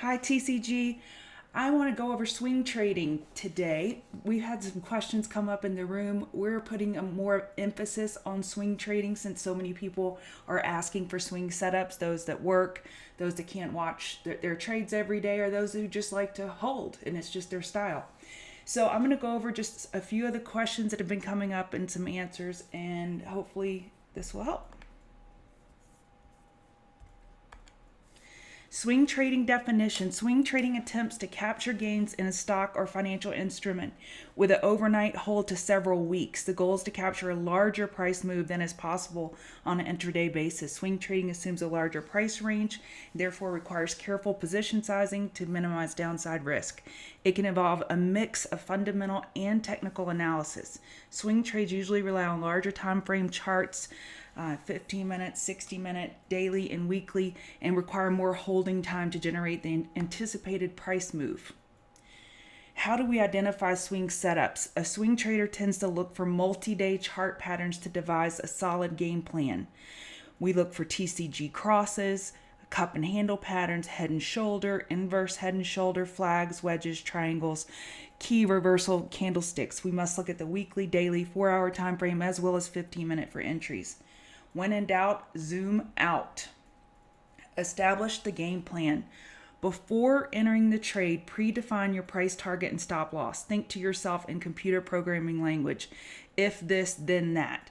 Hi, TCG. I want to go over swing trading today. We've had some questions come up in the room. We're putting a more emphasis on swing trading since so many people are asking for swing setups, those that work, those that can't watch their trades every day, or those who just like to hold and it's just their style. So I'm going to go over just a few of the questions that have been coming up and some answers, and hopefully this will help. Swing trading definition. Swing trading attempts to capture gains in a stock or financial instrument with an overnight hold to several weeks. The goal is to capture a larger price move than is possible on an intraday basis. Swing trading assumes a larger price range, therefore requires careful position sizing to minimize downside risk. It can involve a mix of fundamental and technical analysis. Swing trades usually rely on larger time frame charts, 15 minutes, 60-minute, daily, and weekly, and require more holding time to generate the anticipated price move. How do we identify swing setups? A swing trader tends to look for multi-day chart patterns to devise a solid game plan. We look for TCG crosses, cup and handle patterns, head and shoulder, inverse head and shoulder, flags, wedges, triangles, key reversal candlesticks. We must look at the weekly, daily, 4-hour time frame as well as 15-minute for entries. When in doubt, zoom out. Establish the game plan. Before entering the trade, predefine your price target and stop loss. Think to yourself in computer programming language. If this, then that.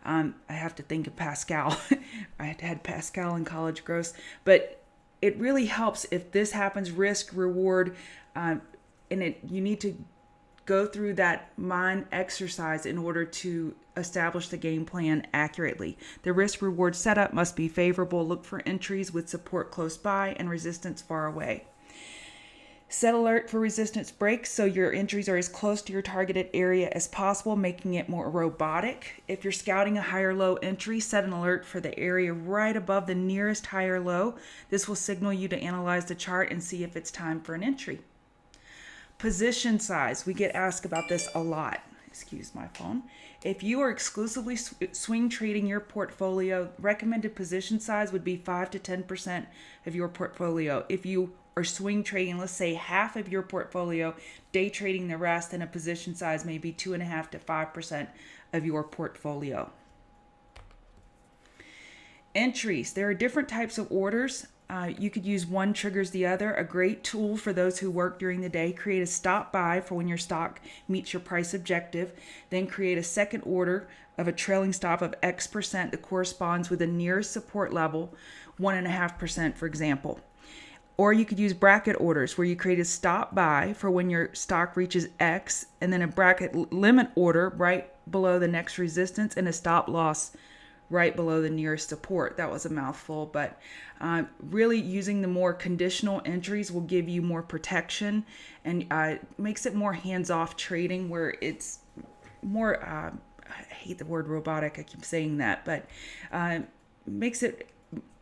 I have to think of Pascal. I had Pascal in college, gross. But it really helps if this happens, risk, reward, you need to go through that mind exercise in order to establish the game plan accurately. The risk reward setup must be favorable. Look for entries with support close by and resistance far away. Set alert for resistance breaks so your entries are as close to your targeted area as possible, making it more robotic. If you're scouting a higher low entry, set an alert for the area right above the nearest higher low. This will signal you to analyze the chart and see if it's time for an entry. Position size. We get asked about this a lot. Excuse my phone. If you are exclusively swing trading your portfolio, recommended position size would be 5 to 10% of your portfolio. If you are swing trading, let's say half of your portfolio, day trading the rest, then a position size may be 2.5 to 5% of your portfolio. Entries. There are different types of orders. You could use one triggers the other. A great tool for those who work during the day. Create a stop buy for when your stock meets your price objective. Then create a second order of a trailing stop of X% that corresponds with the nearest support level, 1.5%, for example. Or you could use bracket orders where you create a stop buy for when your stock reaches X and then a bracket limit order right below the next resistance and a stop loss right below the nearest support. That was a mouthful, but really using the more conditional entries will give you more protection and makes it more hands-off trading where it's more, I hate the word robotic, I keep saying that, but makes it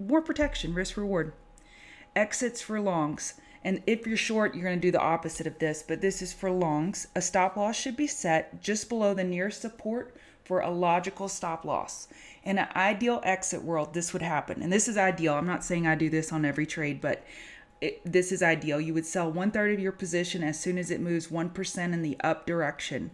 more protection, risk reward. Exits for longs. And if you're short, you're going to do the opposite of this, but this is for longs. A stop loss should be set just below the nearest support for a logical stop loss. In an ideal exit world, this would happen. And this is ideal. I'm not saying I do this on every trade, but this is ideal. You would sell 1/3 of your position as soon as it moves 1% in the up direction.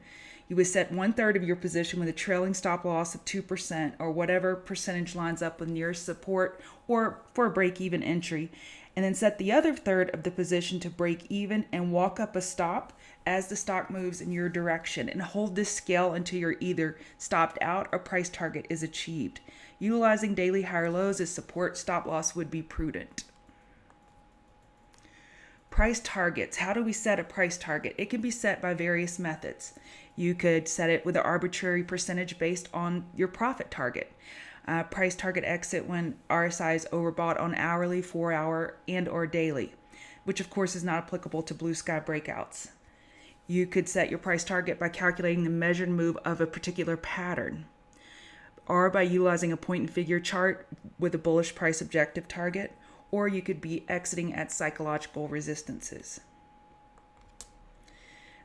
You would set 1/3 of your position with a trailing stop loss of 2% or whatever percentage lines up with nearest support or for a break-even entry. And then set the other third of the position to break even and walk up a stop as the stock moves in your direction and hold this scale until you're either stopped out or price target is achieved. Utilizing daily higher lows as support, stop loss would be prudent. Price targets. How do we set a price target? It can be set by various methods. You could set it with an arbitrary percentage based on your profit target. Price target exit when RSI is overbought on hourly, 4-hour, and or daily, which of course is not applicable to blue sky breakouts. You could set your price target by calculating the measured move of a particular pattern, or by utilizing a point and figure chart with a bullish price objective target, or you could be exiting at psychological resistances.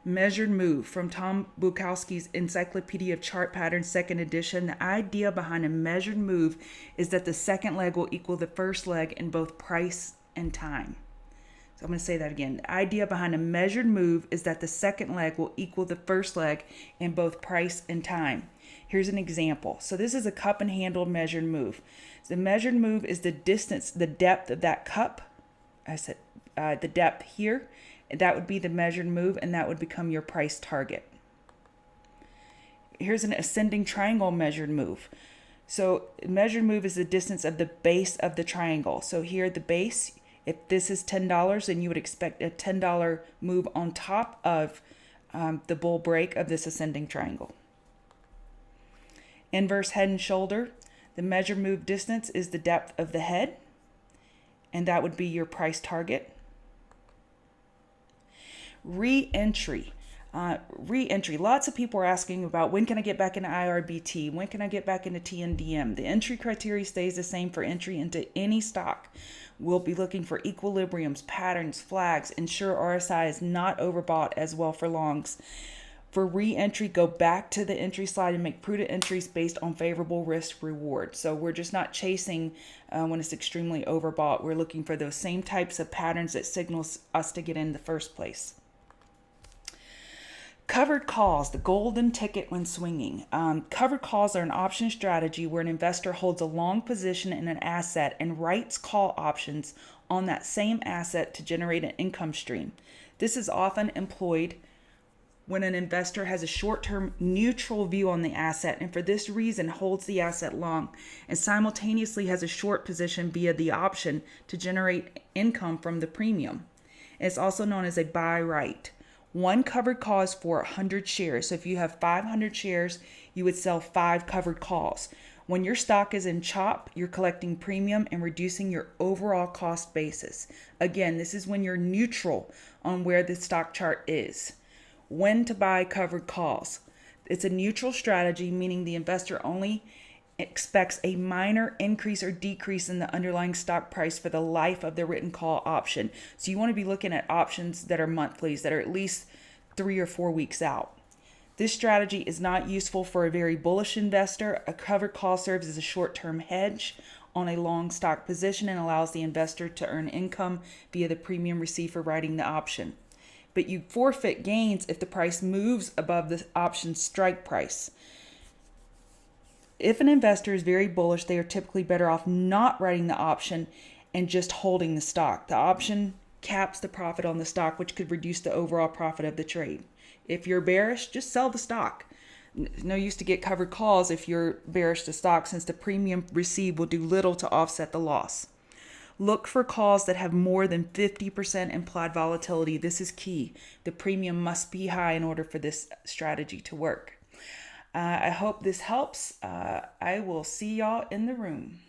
Measured move from Tom Bukowski's Encyclopedia of Chart Patterns, 2nd edition. The idea behind a measured move is that the second leg will equal the first leg in both price and time. So I'm going to say that again. The idea behind a measured move is that the second leg will equal the first leg in both price and time. Here's an example. So this is a cup and handle measured move. The measured move is the distance, the depth of that cup. I said the depth here. That would be the measured move, and that would become your price target. Here's an ascending triangle measured move. So measured move is the distance of the base of the triangle. So here the base, if this is $10, then you would expect a $10 move on top of the bull break of this ascending triangle. Inverse head and shoulder, the measured move distance is the depth of the head, and that would be your price target. Re-entry. Lots of people are asking about when can I get back into IRBT? When can I get back into TNDM? The entry criteria stays the same for entry into any stock. We'll be looking for equilibriums, patterns, flags, ensure RSI is not overbought as well for longs. For re-entry, go back to the entry slide and make prudent entries based on favorable risk reward. So we're just not chasing when it's extremely overbought. We're looking for those same types of patterns that signals us to get in the first place. Covered calls, the golden ticket when swinging. Covered calls are an option strategy where an investor holds a long position in an asset and writes call options on that same asset to generate an income stream. This is often employed when an investor has a short-term neutral view on the asset and for this reason holds the asset long and simultaneously has a short position via the option to generate income from the premium. It's also known as a buy right. One covered call is for 100 shares. So if you have 500 shares, you would sell 5 covered calls. When your stock is in chop, you're collecting premium and reducing your overall cost basis. Again, this is when you're neutral on where the stock chart is. When to buy covered calls. It's a neutral strategy, meaning the investor only expects a minor increase or decrease in the underlying stock price for the life of the written call option. So you want to be looking at options that are monthlies, that are at least 3 or 4 weeks out. This strategy is not useful for a very bullish investor. A covered call serves as a short-term hedge on a long stock position and allows the investor to earn income via the premium received for writing the option. But you forfeit gains if the price moves above the option strike price. If an investor is very bullish, they are typically better off not writing the option and just holding the stock. The option caps the profit on the stock, which could reduce the overall profit of the trade. If you're bearish, just sell the stock. No use to get covered calls if you're bearish to stock, since the premium received will do little to offset the loss. Look for calls that have more than 50% implied volatility. This is key. The premium must be high in order for this strategy to work. I hope this helps. I will see y'all in the room.